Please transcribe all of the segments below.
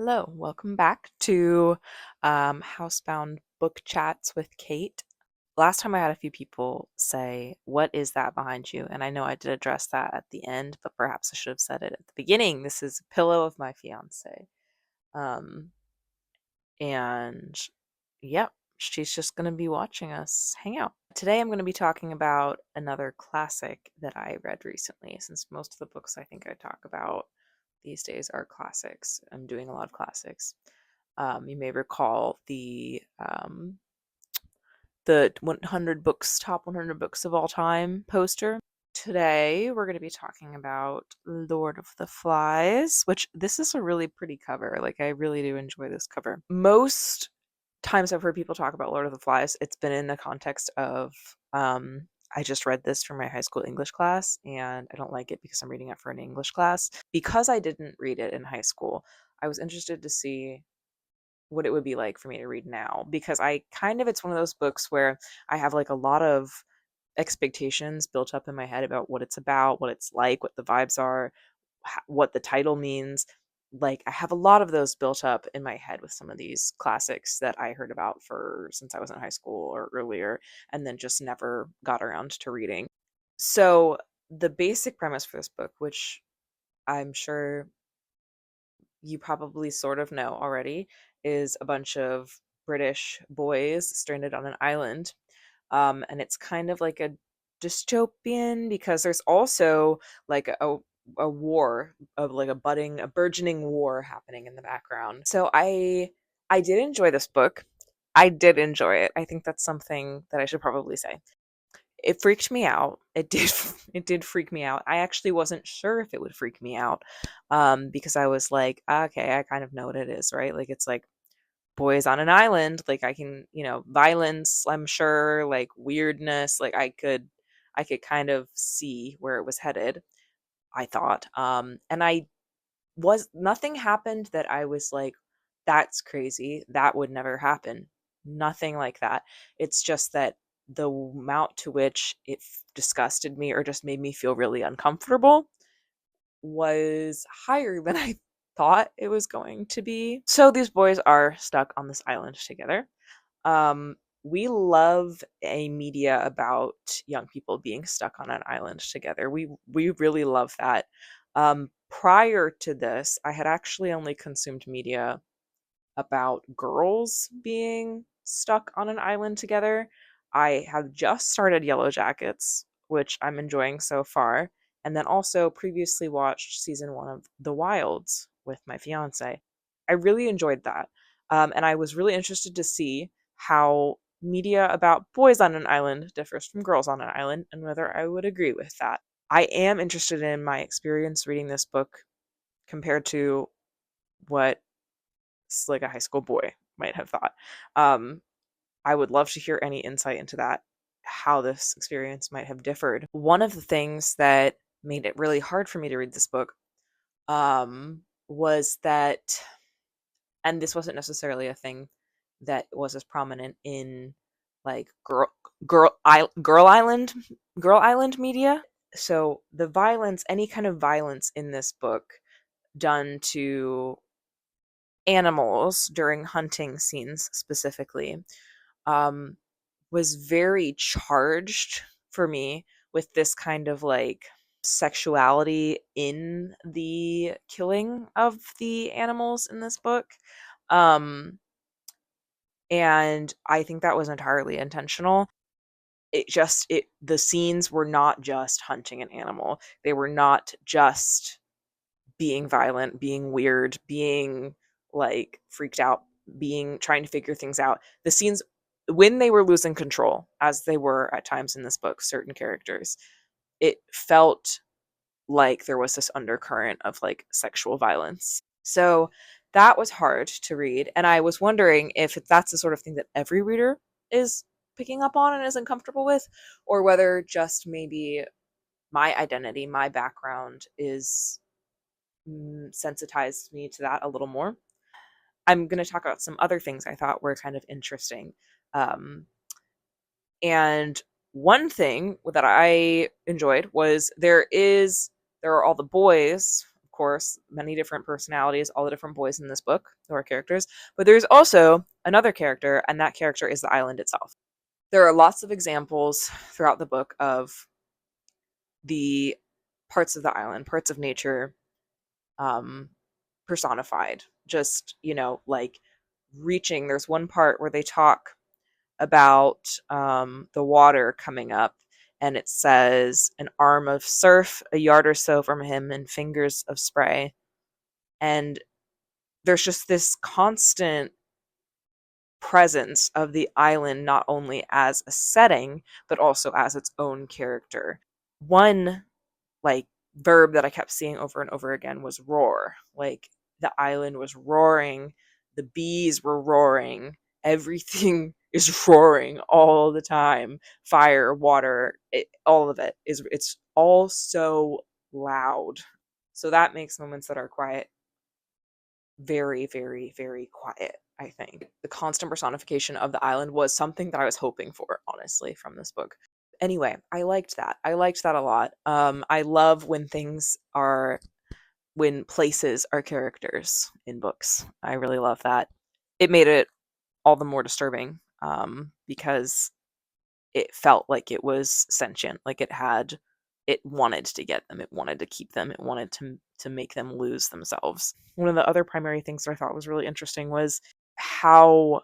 Hello, welcome back to Housebound Book Chats with Kate. Last time I had a few people say, "What is that behind you?" And I know I did address that at the end, but perhaps I should have said it at the beginning. This is a pillow of my fiance. Um, and yep, she's just going to be watching us hang out. Today I'm going to be talking about another classic that I read recently, since most of the books I think I talk about these days are classics. I'm doing a lot of classics. You may recall the 100 books, top 100 books of all time poster. Today we're going to be talking about Lord of the Flies, which this is a really pretty cover. Like I really do enjoy this cover. Most times I've heard people talk about Lord of the Flies, it's been in the context of I just read this for my high school English class and I don't like it because I'm reading it for an English class. Because I didn't read it in high school, I was interested to see what it would be like for me to read now because it's one of those books where I have like a lot of expectations built up in my head about what it's about, what it's like, what the vibes are, what the title means. Like I have a lot of those built up in my head with some of these classics that I heard about for since I was in high school or earlier and then just never got around to reading. So the basic premise for this book, which I'm sure you probably sort of know already, is a bunch of British boys stranded on an island. And it's kind of like a dystopian because there's also like a war of like a burgeoning war happening in the background. So I did enjoy this book. I did enjoy it. I think that's something that I should probably say. It freaked me out. It did it did freak me out. I actually wasn't sure if it would freak me out, because I was like, "Okay, I kind of know what it is, right?" Like, it's like boys on an island, like, I can violence, I'm sure, like, weirdness, like, I could kind of see where it was headed, I thought, and I was nothing happened that I was like, "That's crazy. That would never happen." Nothing like that. It's just that the amount to which it disgusted me or just made me feel really uncomfortable was higher than I thought it was going to be. So these boys are stuck on this island together. We love a media about young people being stuck on an island together. We really love that. Prior to this, I had actually only consumed media about girls being stuck on an island together. I have just started Yellow Jackets, which I'm enjoying so far, and then also previously watched season 1 of The Wilds with my fiance. I really enjoyed that. And I was really interested to see how media about boys on an island differs from girls on an island and whether I would agree with that. I am interested in my experience reading this book compared to what like a high school boy might have thought. Um, I would love to hear any insight into that, how this experience might have differed. One of the things that made it really hard for me to read this book was that, and this wasn't necessarily a thing that was as prominent in like girl island media. So the violence, any kind of violence in this book done to animals during hunting scenes specifically um, was very charged for me with this kind of like sexuality in the killing of the animals in this book. Um, and I think that was entirely intentional. The scenes were not just hunting an animal. They were not just being violent, being weird, being like freaked out, being trying to figure things out. The scenes when they were losing control, as they were at times in this book, certain characters, it felt like there was this undercurrent of like sexual violence. So that was hard to read. And I was wondering if that's the sort of thing that every reader is picking up on and isn't comfortable with, or whether just maybe my identity, my background is sensitized me to that a little more. I'm going to talk about some other things I thought were kind of interesting. Um, and one thing that I enjoyed was there are all the boys, of course, many different personalities, all the different boys in this book who are characters, but there's also another character, and that character is the island itself. There are lots of examples throughout the book of the parts of the island, parts of nature, um, personified. Just, like reaching. There's one part where they talk about the water coming up, and it says an arm of surf, a yard or so from him, and fingers of spray. And there's just this constant presence of the island, not only as a setting, but also as its own character. One like verb that I kept seeing over and over again was roar. Like the island was roaring, the bees were roaring, everything is roaring all the time. Fire, water, all of it is, it's all so loud. So that makes moments that are quiet very, very, very quiet, I think. The constant personification of the island was something that I was hoping for, honestly, from this book. Anyway, I liked that. I liked that a lot. I love when places are characters in books. I really love that. It made it all the more disturbing, because it felt like it was sentient, like it wanted to get them, it wanted to keep them, it wanted to make them lose themselves. One of the other primary things that I thought was really interesting was how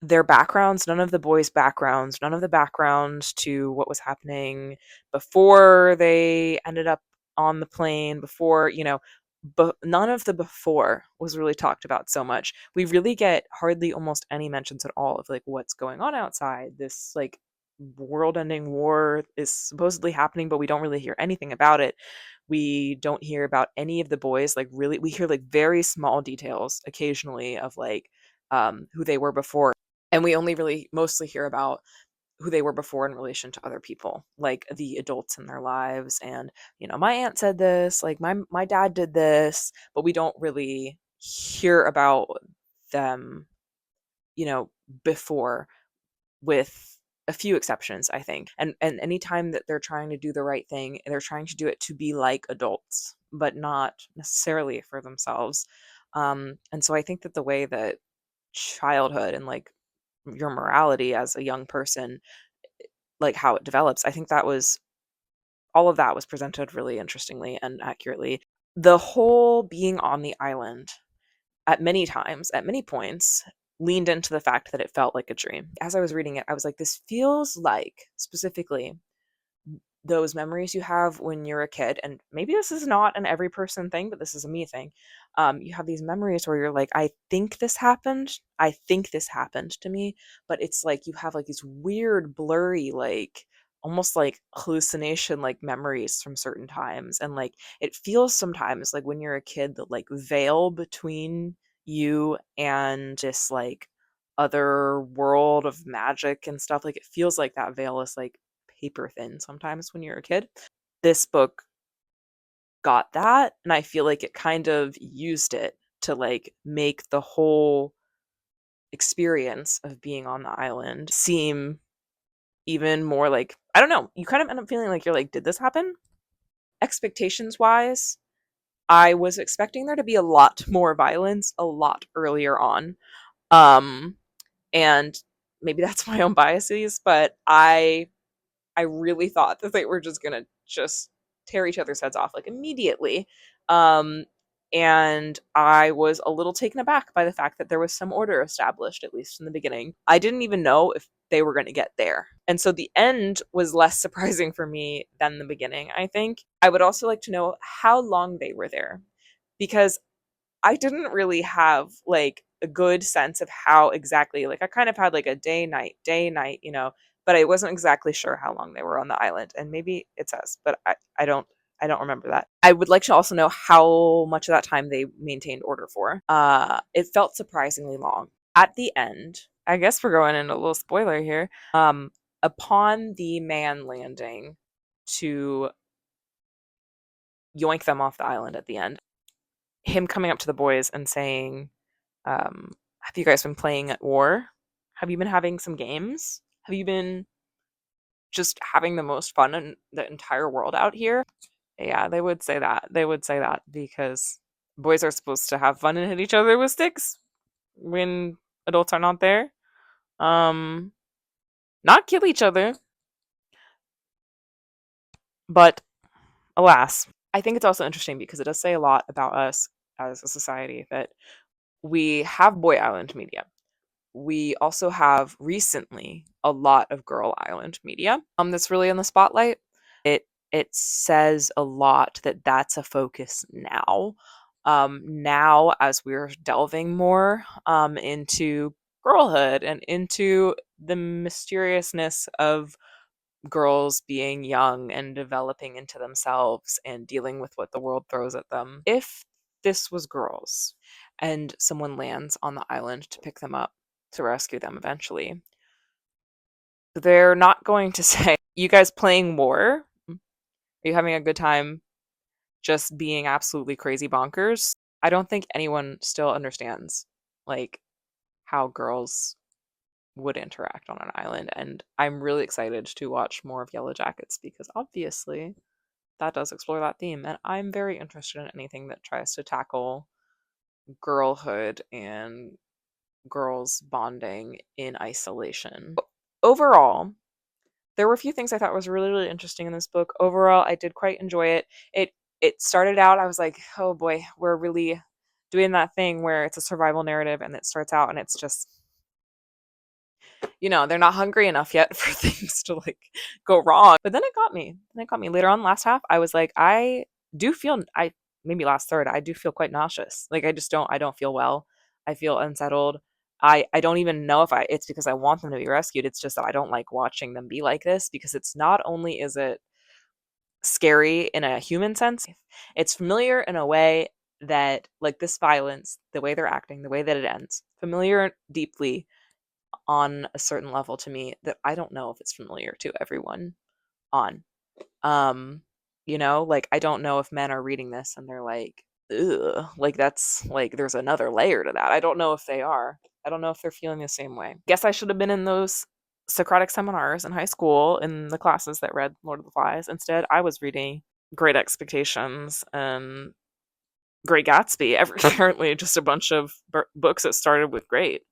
their backgrounds, none of the boys' backgrounds, none of the background to what was happening before they ended up on the plane, before, but none of the before was really talked about so much. We really get hardly almost any mentions at all of like what's going on outside. This like world-ending war is supposedly happening, but we don't really hear anything about it. We don't hear about any of the boys. Like really, we hear like very small details occasionally of like who they were before, and we only really mostly hear about who they were before in relation to other people, like the adults in their lives. And my aunt said this, like my dad did this, but we don't really hear about them, before, with a few exceptions, I think. And anytime that they're trying to do the right thing, they're trying to do it to be like adults, but not necessarily for themselves. And so I think that the way that childhood and like your morality as a young person, like how it develops, I think that was all of that was presented really interestingly and accurately. The whole being on the island at many times, at many points, leaned into the fact that it felt like a dream. As I was reading it, I was like, this feels like specifically those memories you have when you're a kid, and maybe this is not an every person thing, but this is a me thing. You have these memories where you're like, I think this happened to me, but it's like you have like these weird blurry, like almost like hallucination like memories from certain times. And like it feels sometimes like when you're a kid, the like veil between you and this like other world of magic and stuff, like it feels like that veil is like paper thin sometimes when you're a kid. This book got that, and I feel like it kind of used it to like make the whole experience of being on the island seem even more like, I don't know, you kind of end up feeling like you're like, did this happen? Expectations wise, I was expecting there to be a lot more violence a lot earlier on. Um and maybe that's my own biases, but I really thought that they were just gonna just tear each other's heads off like immediately. Um, and I was a little taken aback by the fact that there was some order established, at least in the beginning. I didn't even know if they were going to get there. And so the end was less surprising for me than the beginning, I think. I would also like to know how long they were there, because I didn't really have like a good sense of how exactly, like I kind of had like a day, night, but I wasn't exactly sure how long they were on the island. And maybe it says, but I don't remember that. I would like to also know how much of that time they maintained order for. It felt surprisingly long. At the end, I guess we're going into a little spoiler here. Upon the man landing to yoink them off the island at the end, him coming up to the boys and saying, have you guys been playing at war? Have you been having some games? Have you been just having the most fun in the entire world out here? Yeah, they would say that. They would say that because boys are supposed to have fun and hit each other with sticks when adults are not there. Um, Not kill each other, but alas. I think it's also interesting because it does say a lot about us as a society that we have boy island media. We also have recently a lot of girl island media that's really in the spotlight. It says a lot that that's a focus now. Now, as we're delving more into girlhood and into the mysteriousness of girls being young and developing into themselves and dealing with what the world throws at them. If this was girls and someone lands on the island to pick them up, to rescue them eventually, they're not going to say, "You guys playing war? Are you having a good time just being absolutely crazy bonkers?" I don't think anyone still understands like how girls would interact on an island, and I'm really excited to watch more of Yellow Jackets because obviously that does explore that theme, and I'm very interested in anything that tries to tackle girlhood and girls bonding in isolation. Overall, there were a few things I thought was really, really interesting in this book. Overall, I did quite enjoy it. It started out, I was like, oh boy, we're really doing that thing where it's a survival narrative and it starts out and it's just, they're not hungry enough yet for things to like go wrong. But then it got me. Then it got me. Later on, last half, I was like, I maybe last third, I do feel quite nauseous. Like I don't feel well. I feel unsettled. I don't even know if it's because I want them to be rescued. It's just that I don't like watching them be like this because it's not only is it scary in a human sense, it's familiar in a way that like this violence, the way they're acting, the way that it ends, familiar deeply on a certain level to me that I don't know if it's familiar to everyone on. Um, like I don't know if men are reading this and they're like, ugh, like that's like there's another layer to that. I don't know if they are. I don't know if they're feeling the same way. Guess I should have been in those Socratic seminars in high school in the classes that read Lord of the Flies. Instead, I was reading Great Expectations and Great Gatsby. Apparently, just a bunch of books that started with great.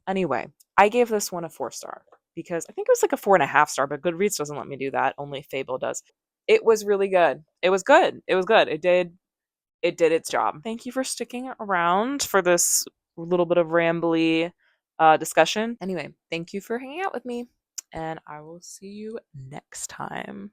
Anyway, I gave this one a 4 star because I think it was like a 4.5 star, but Goodreads doesn't let me do that. Only Fable does. It was really good. It was good. It was good. It did its job. Thank you for sticking around for this little bit of rambly discussion. Anyway, thank you for hanging out with me, and I will see you next time.